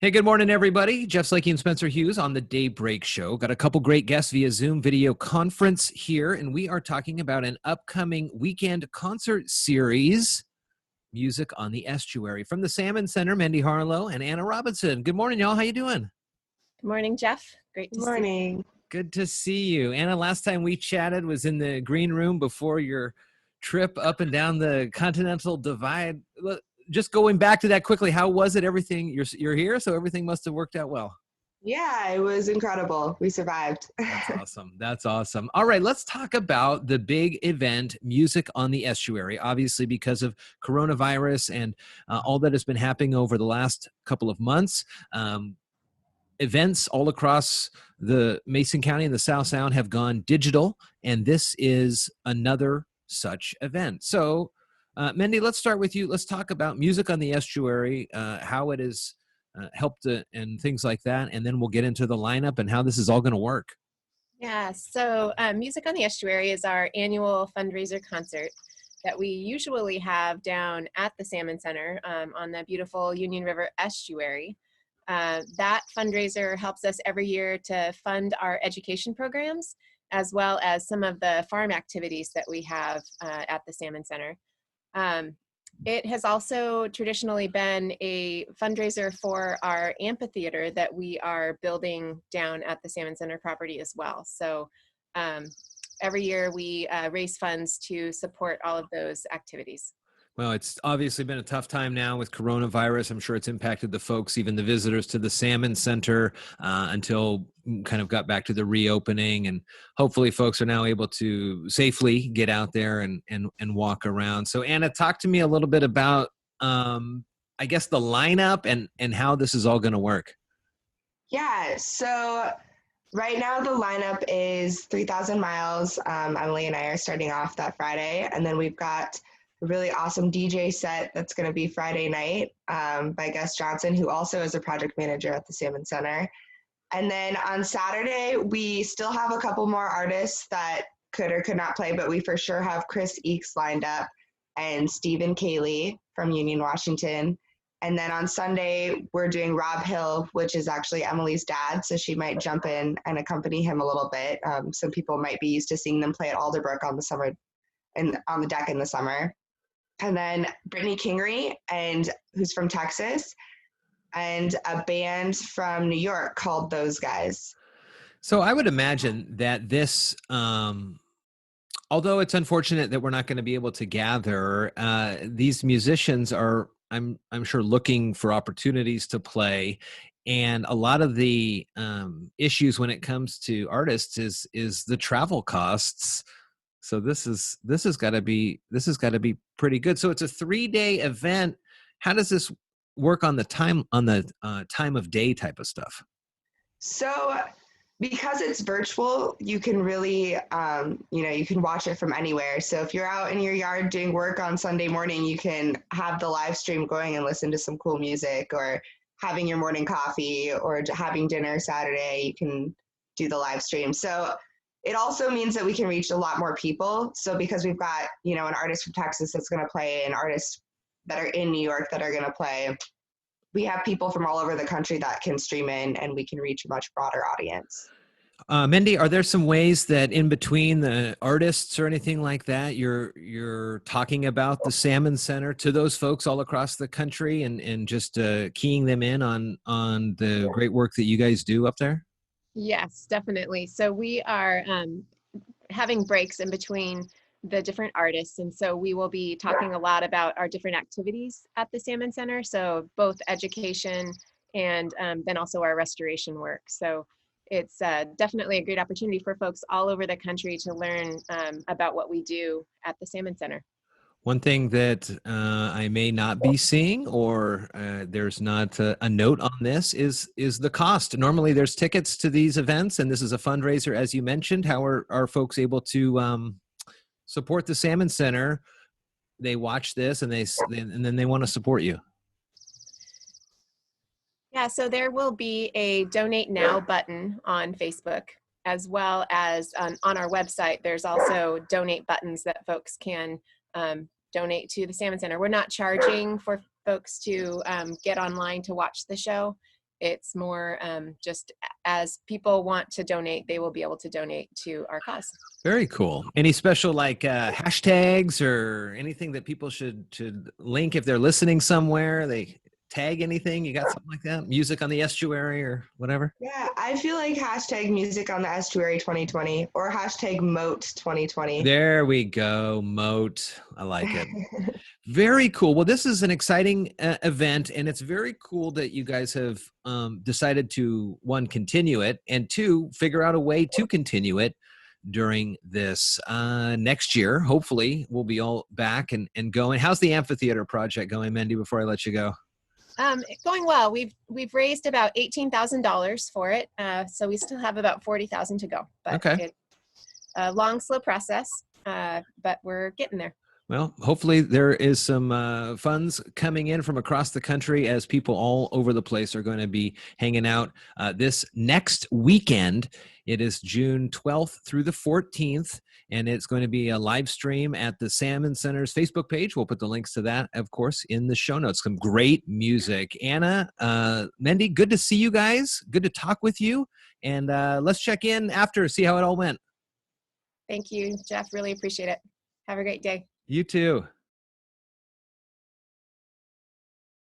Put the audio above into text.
Hey, good morning, everybody. Jeff Slakey and Spencer Hughes on the Daybreak Show. Got a couple great guests via Zoom video conference here, and we are talking about an upcoming weekend concert series, Music on the Estuary, from the Salmon Center. Mendy, Harlow, and Anna Robinson. Good morning, y'all. How you doing? Good morning, Jeff. Great to see you. Morning. Good to see you. Anna, last time we chatted was in the green room before your trip up and down the Continental Divide. Just going back to that quickly, how was it? Everything, you're here, so everything must have worked out well. Yeah, it was incredible. We survived. That's awesome. That's awesome. All right, let's talk about the big event, Music on the Estuary. Obviously, because of coronavirus and all that has been happening over the last couple of months, events all across the Mason County and the South Sound have gone digital, and this is another such event. So, Mendy, let's start with you. Let's talk about Music on the Estuary, how it has helped and things like that, and then we'll get into the lineup and how this is all going to work. Yeah, so Music on the Estuary is our annual fundraiser concert that we usually have down at the Salmon Center on the beautiful Union River Estuary. That fundraiser helps us every year to fund our education programs, as well as some of the farm activities that we have at the Salmon Center. It has also traditionally been a fundraiser for our amphitheater that we are building down at the Salmon Center property as well. So every year we raise funds to support all of those activities. Well, it's obviously been a tough time now with coronavirus. I'm sure it's impacted the folks, even the visitors to the Salmon Center, until kind of got back to the reopening. And hopefully folks are now able to safely get out there and walk around. So Anna, talk to me a little bit about, I guess, the lineup and how this is all going to work. Yeah, so right now the lineup is 3,000 miles. Emily and I are starting off that Friday, and then we've got a really awesome DJ set that's going to be Friday night by Gus Johnson, who also is a project manager at the Salmon Center. And then on Saturday, we still have a couple more artists that could or could not play, but we for sure have Chris Eakes lined up and Stephen Cayley from Union, Washington. And then on Sunday, we're doing Rob Hill, which is actually Emily's dad, so she might jump in and accompany him a little bit. Some people might be used to seeing them play at Alderbrook on the summer and on the deck in the summer. And then Brittany Kingery, who's from Texas, and a band from New York called Those Guys. So I would imagine that this, although it's unfortunate that we're not going to be able to gather, these musicians are, I'm sure, looking for opportunities to play. And a lot of the issues when it comes to artists is the travel costs. So this has got to be pretty good. So it's a 3-day event. How does this work on the time of day type of stuff? So because it's virtual, you can really you can watch it from anywhere. So if you're out in your yard doing work on Sunday morning, you can have the live stream going and listen to some cool music, or having your morning coffee or having dinner Saturday, you can do the live stream. So it also means that we can reach a lot more people. So because we've got, an artist from Texas that's going to play, and artists that are in New York that are going to play, we have people from all over the country that can stream in, and we can reach a much broader audience. Mendy, are there some ways that in between the artists or anything like that, you're talking about the Salmon Center to those folks all across the country and just keying them in on the great work that you guys do up there? Yes, definitely. So we are having breaks in between the different artists. And so we will be talking a lot about our different activities at the Salmon Center. So both education and then also our restoration work. So it's definitely a great opportunity for folks all over the country to learn about what we do at the Salmon Center. One thing that I may not be seeing, or there's not a note on this, is the cost. Normally there's tickets to these events, and this is a fundraiser, as you mentioned. How are folks able to support the Salmon Center? They watch this and then they want to support you. Yeah, so there will be a Donate Now button on Facebook, as well as on our website. There's also donate buttons that folks can donate to the Salmon Center. We're not charging for folks to get online to watch the show. it's more just as people want to donate, they will be able to donate to our cause. Very cool. Any special like hashtags or anything that people should link if they're listening somewhere? They tag anything? You got something like that? Music on the Estuary or whatever? Yeah, I feel like hashtag music on the estuary 2020 or hashtag MOAT 2020. There we go. MOAT. I like it. Very cool. Well, this is an exciting event, and it's very cool that you guys have decided to, one, continue it, and two, figure out a way to continue it during this next year. Hopefully, we'll be all back and going. How's the Amphitheater Project going, Mendy, before I let you go? Going well. We've raised about $18,000 for it, so we still have about $40,000 to go. But okay. It's a long, slow process, but we're getting there. Well, hopefully there is some funds coming in from across the country as people all over the place are going to be hanging out this next weekend. It is June 12th through the 14th, and it's going to be a live stream at the Salmon Center's Facebook page. We'll put the links to that, of course, in the show notes. Some great music. Anna, Mendy, good to see you guys. Good to talk with you. And let's check in after, see how it all went. Thank you, Jeff. Really appreciate it. Have a great day. You too.